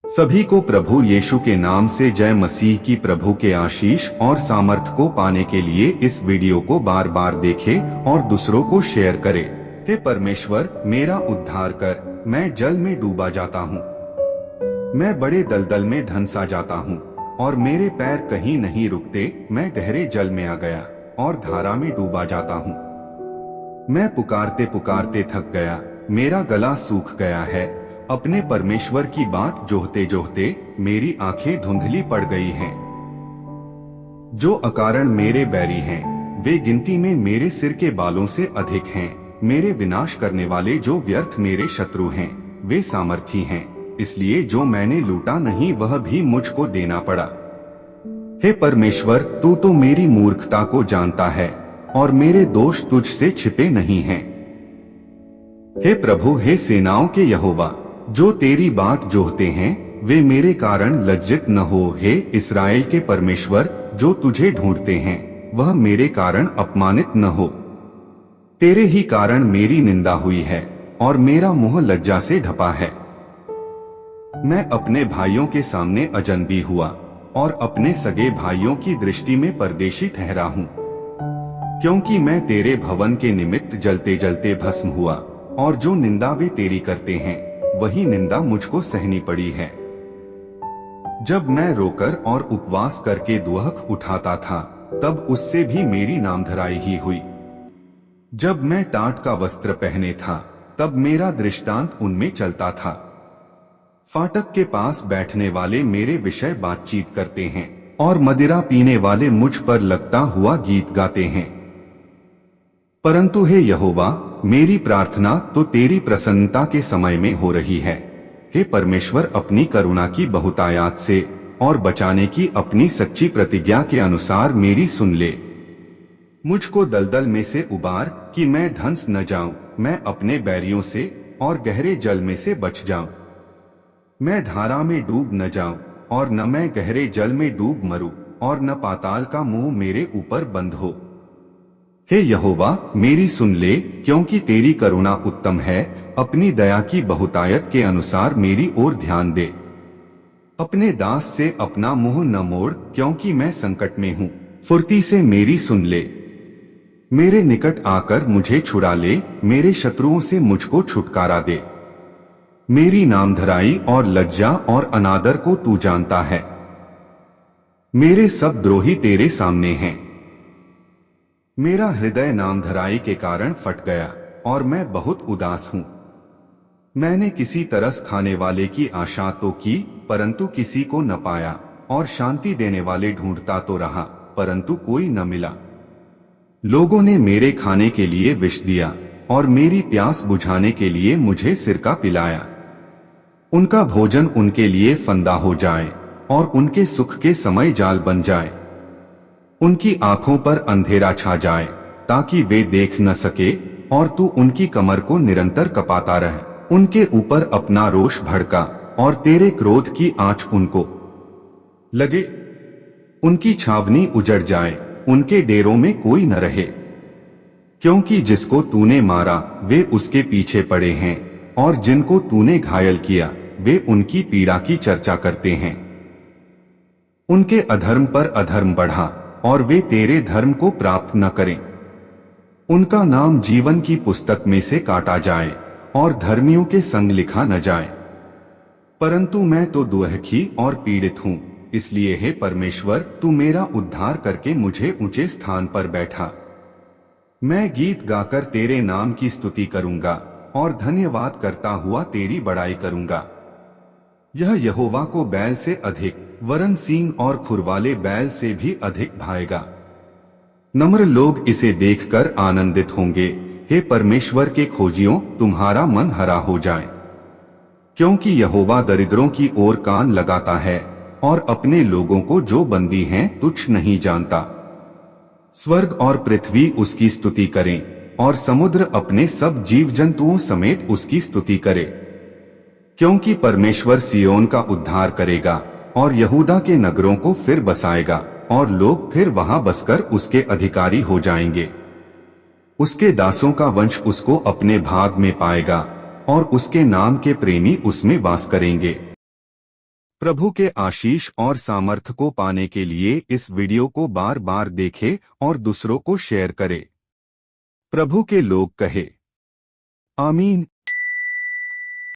सभी को प्रभु यीशु के नाम से जय मसीह की। प्रभु के आशीष और सामर्थ को पाने के लिए इस वीडियो को बार बार देखें और दूसरों को शेयर करें। हे परमेश्वर, मेरा उद्धार कर। मैं जल में डूबा जाता हूँ, मैं बड़े दलदल में धंसा जाता हूँ और मेरे पैर कहीं नहीं रुकते। मैं गहरे जल में आ गया और धारा में डूबा जाता हूँ। मैं पुकारते पुकारते थक गया, मेरा गला सूख गया है। अपने परमेश्वर की बात जोहते जोहते मेरी आंखें धुंधली पड़ गई हैं। जो अकारण मेरे बैरी हैं, वे गिनती में मेरे सिर के बालों से अधिक हैं। मेरे विनाश करने वाले जो व्यर्थ मेरे शत्रु हैं, वे सामर्थी हैं। इसलिए जो मैंने लूटा नहीं वह भी मुझको देना पड़ा। हे परमेश्वर, तू तो मेरी मूर्खता को जानता है और मेरे दोष तुझसे छिपे नहीं हैं। हे प्रभु, हे सेनाओं के यहोवा, जो तेरी बात जोहते हैं वे मेरे कारण लज्जित न हो। हे इस्राएल के परमेश्वर, जो तुझे ढूंढते हैं वह मेरे कारण अपमानित न हो। तेरे ही कारण मेरी निंदा हुई है और मेरा मुंह लज्जा से ढपा है। मैं अपने भाइयों के सामने अजनबी हुआ और अपने सगे भाइयों की दृष्टि में परदेशी ठहरा हूँ, क्योंकि मैं तेरे भवन के निमित्त जलते जलते भस्म हुआ और जो निंदा वे तेरी करते हैं वही निंदा मुझको सहनी पड़ी है। जब मैं रोकर और उपवास करके दुहक उठाता था, तब उससे भी मेरी नामधराई ही हुई। जब मैं टाट का वस्त्र पहने था, तब मेरा दृष्टांत उनमें चलता था। फाटक के पास बैठने वाले मेरे विषय बातचीत करते हैं और मदिरा पीने वाले मुझ पर लगता हुआ गीत गाते हैं। परंतु हे यहोवा, मेरी प्रार्थना तो तेरी प्रसन्नता के समय में हो रही है। हे परमेश्वर, अपनी करुणा की बहुतायत से और बचाने की अपनी सच्ची प्रतिज्ञा के अनुसार मेरी सुन ले। मुझको दलदल में से उबार कि मैं धंस न जाऊं। मैं अपने बैरियों से और गहरे जल में से बच जाऊं। मैं धारा में डूब न जाऊं और न मैं गहरे जल में डूब मरूं और न पाताल का मुंह मेरे ऊपर बंद हो। हे यहोवा, मेरी सुन ले, क्योंकि तेरी करुणा उत्तम है। अपनी दया की बहुतायत के अनुसार मेरी ओर ध्यान दे। अपने दास से अपना मुंह न मोड़, क्योंकि मैं संकट में हूँ। फुर्ती से मेरी सुन ले, मेरे निकट आकर मुझे छुड़ा ले। मेरे शत्रुओं से मुझको छुटकारा दे। मेरी नामधराई और लज्जा और अनादर को तू जानता है। मेरे सब द्रोही तेरे सामने हैं। मेरा हृदय नामधराई के कारण फट गया और मैं बहुत उदास हूँ। मैंने किसी तरस खाने वाले की आशा तो की, परंतु किसी को न पाया, और शांति देने वाले ढूंढता तो रहा, परंतु कोई न मिला। लोगों ने मेरे खाने के लिए विष दिया और मेरी प्यास बुझाने के लिए मुझे सिरका पिलाया। उनका भोजन उनके लिए फंदा हो जाए और उनके सुख के समय जाल बन जाए। उनकी आंखों पर अंधेरा छा जाए ताकि वे देख न सके, और तू उनकी कमर को निरंतर कपाता रहे। उनके ऊपर अपना रोष भड़का और तेरे क्रोध की आंच उनको लगे। उनकी छावनी उजड़ जाए, उनके डेरों में कोई न रहे। क्योंकि जिसको तूने मारा वे उसके पीछे पड़े हैं, और जिनको तूने घायल किया वे उनकी पीड़ा की चर्चा करते हैं। उनके अधर्म पर अधर्म बढ़ा और वे तेरे धर्म को प्राप्त न करें। उनका नाम जीवन की पुस्तक में से काटा जाए और धर्मियों के संग लिखा न जाए। परंतु मैं तो दुखी और पीड़ित हूँ। इसलिए हे परमेश्वर, तू मेरा उद्धार करके मुझे ऊंचे स्थान पर बैठा। मैं गीत गाकर तेरे नाम की स्तुति करूंगा और धन्यवाद करता हुआ तेरी बड़ाई करूंगा। यह यहोवा को बैल से अधिक, वरन सींग और खुर वाले बैल से भी अधिक भाएगा। नम्र लोग इसे देखकर आनंदित होंगे। हे परमेश्वर के खोजियों, तुम्हारा मन हरा हो जाए, क्योंकि यहोवा दरिद्रों की ओर कान लगाता है और अपने लोगों को जो बंदी हैं तुच्छ नहीं जानता। स्वर्ग और पृथ्वी उसकी स्तुति करें और समुद्र अपने सब जीव जंतुओं समेत उसकी स्तुति करे। क्योंकि परमेश्वर सियोन का उद्धार करेगा और यहूदा के नगरों को फिर बसाएगा, और लोग फिर वहां बसकर उसके अधिकारी हो जाएंगे। उसके दासों का वंश उसको अपने भाग में पाएगा और उसके नाम के प्रेमी उसमें वास करेंगे। प्रभु के आशीष और सामर्थ को पाने के लिए इस वीडियो को बार बार देखें और दूसरों को शेयर करें। प्रभु के लोग कहे आमीन।